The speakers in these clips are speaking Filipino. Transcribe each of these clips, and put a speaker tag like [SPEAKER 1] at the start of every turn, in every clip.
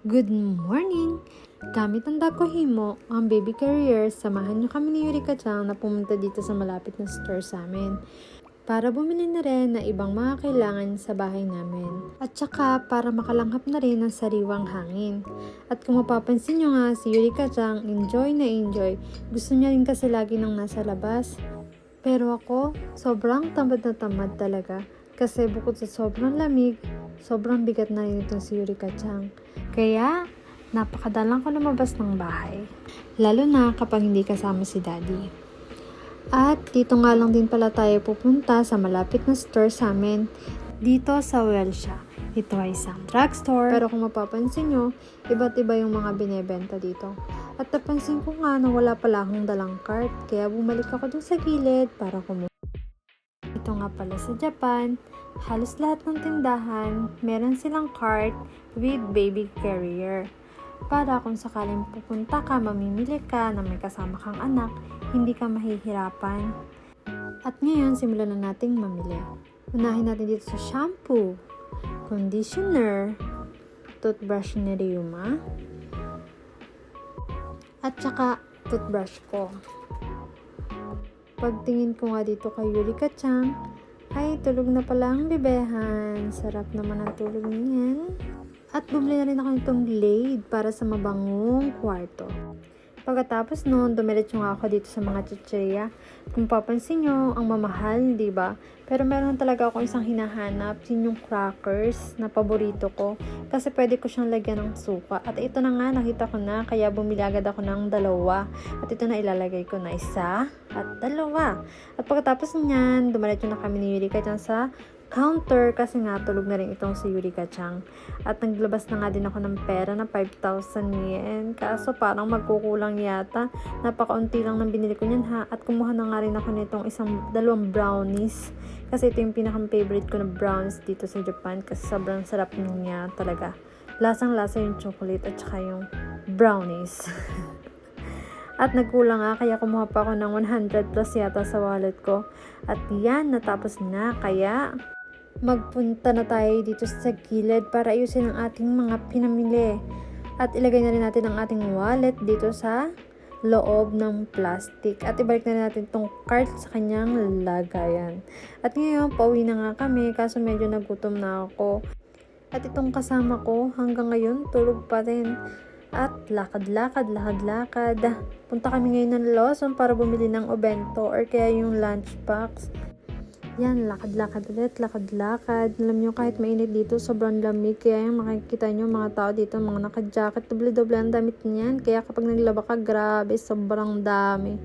[SPEAKER 1] Good morning! Gamit ang Dakohimo, ang baby carrier, samahan niyo kami ni Yurika-chan na pumunta dito sa malapit na store sa amin para bumili na rin na ibang mga kailangan sa bahay namin. At saka para makalanghap na rin ng sariwang hangin. At kung mapapansin nyo nga, si Yurika-chan enjoy na enjoy. Gusto niya rin kasi lagi nang nasa labas. Pero ako, sobrang tamad na tamad talaga. Kasi bukod sa sobrang lamig, sobrang bigat na rin itong si Yurika-chan. Kaya, napakadalang ko lumabas ng bahay. Lalo na kapag hindi kasama si Daddy. At dito nga lang din pala tayo pupunta sa malapit na store sa amin. Dito sa Welsha. Ito ay isang drugstore. Pero kung mapapansin nyo, iba't iba yung mga binebenta dito. At napansin ko nga na wala pala akong dalang cart. Kaya bumalik ako dun sa gilid para kumuha. Ito nga pala sa Japan, halos lahat ng tindahan, meron silang cart with baby carrier. Para kung sakaling pupunta ka, mamimili ka na may kasama kang anak, hindi ka mahihirapan. At ngayon, simulan na nating mamili. Unahin natin dito sa shampoo, conditioner, toothbrush ni Ryuma, at saka toothbrush ko. Pagtingin ko nga dito kay Yurika-chan, ay tulog na pala ang bebehan. Sarap naman ang tulog niyan. At bumili na rin ako nitong Glade para sa mabangong kwarto. Pagkatapos noon, dumiretso nga ako dito sa mga chicheria. Kung papansin nyo, ang mamahal, diba? Pero meron talaga ako isang hinahanap, yun yung crackers na paborito ko. Kasi pwede ko siyang lagyan ng suka. At ito na nga, nakita ko na, kaya bumili agad ako ng dalawa. At ito na ilalagay ko na isa at dalawa. At pagkatapos niyan, dumiretso na kami ni Yurika-chan sa counter kasi nga tulog na rin itong si Yurika-chan. At naglabas na nga din ako ng pera na 5,000 yen. Kaso parang magkukulang yata. Napakaunti lang ng binili ko niyan ha. At kumuha na nga rin ako nitong dalawang brownies. Kasi ito yung pinakang-favorite ko na brownies dito sa Japan. Kasi sobrang sarap niya talaga. Lasang-lasa yung chocolate at saka yung brownies. At nagkulang nga, kaya kumuha pa ako ng 100 plus yata sa wallet ko. At yan, natapos na. Kaya magpunta na tayo dito sa gilid para ayusin ang ating mga pinamili. At ilagay na rin natin ang ating wallet dito sa loob ng plastic. At ibalik na rin natin itong cart sa kanyang lagayan. At ngayon, pauwi na nga kami kaso medyo nagutom na ako. At itong kasama ko hanggang ngayon tulog pa rin. At lakad-lakad. Punta kami ngayon ng Lawson para bumili ng obento or kaya yung lunchbox. Yan, lakad-lakad ulit. Alam nyo, kahit mainit dito, sobrang lamig. Kaya yung makikita nyo mga tao dito, mga naka-jacket, doble-doble ang damit niyan. Kaya kapag naglaba ka, grabe, sobrang dami.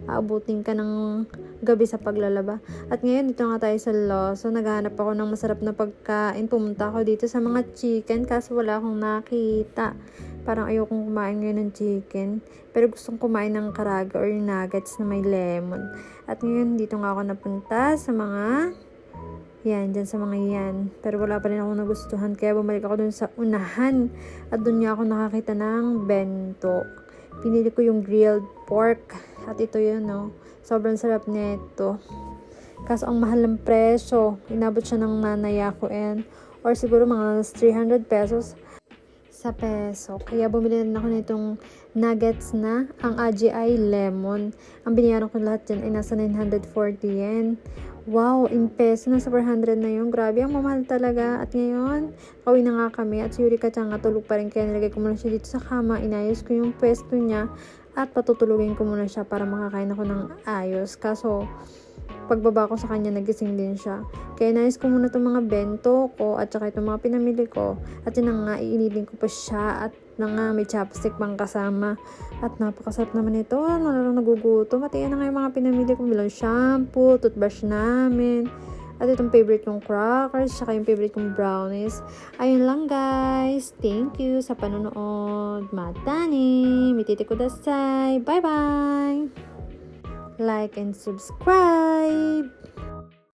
[SPEAKER 1] Aabutin ka ng gabi sa paglalaba. At ngayon, dito nga tayo sa Lawson. Naghahanap ako ng masarap na pagkain. Pumunta ako dito sa mga chicken kaso wala akong nakita. Parang ayokong kumain ngayon ng chicken. Pero gustong kumain ng karaga or yung nuggets na may lemon. At ngayon, dito nga ako napunta sa mga dyan sa mga yan. Pero wala pa rin ako nagustuhan. Kaya bumalik ako dun sa unahan. At dun nga ako nakakita ng bento. Pinili ko yung grilled pork. At ito yun, no. Sobrang sarap nito. Kaso ang mahal ng presyo. Inabot siya ng nanay ako or siguro mga 300 pesos sa peso. Kaya bumili na ako nitong nuggets na ang AGI lemon. Ang binayaran ko lahat dyan ay nasa 940 yen. Wow, in peso na sa 400 na yun. Grabe, ang mamahal talaga. At ngayon, pauwi na nga kami. At si Yurika-chan nga tulog pa rin. Kaya nilagay ko muna siya dito sa kama. Inayos ko yung pwesto niya. At patutulugin ko muna siya para makakain ako ng ayos. Kaso, pagbaba ko sa kanya, nagising din siya. Kaya nais ko muna itong mga bento ko at saka itong mga pinamili ko. At yun na nga, iinidin ko pa siya at na nga, may chopstick pang kasama. At napakasarap naman ito. Nalang nagugutom. At yan na nga yung mga pinamili ko. Bilang shampoo, toothbrush namin. At itong favorite kong crackers, saka yung favorite kong brownies. Ayun lang guys. Thank you sa panonood. Matani. Mititi kudasai. Bye-bye. Like and subscribe.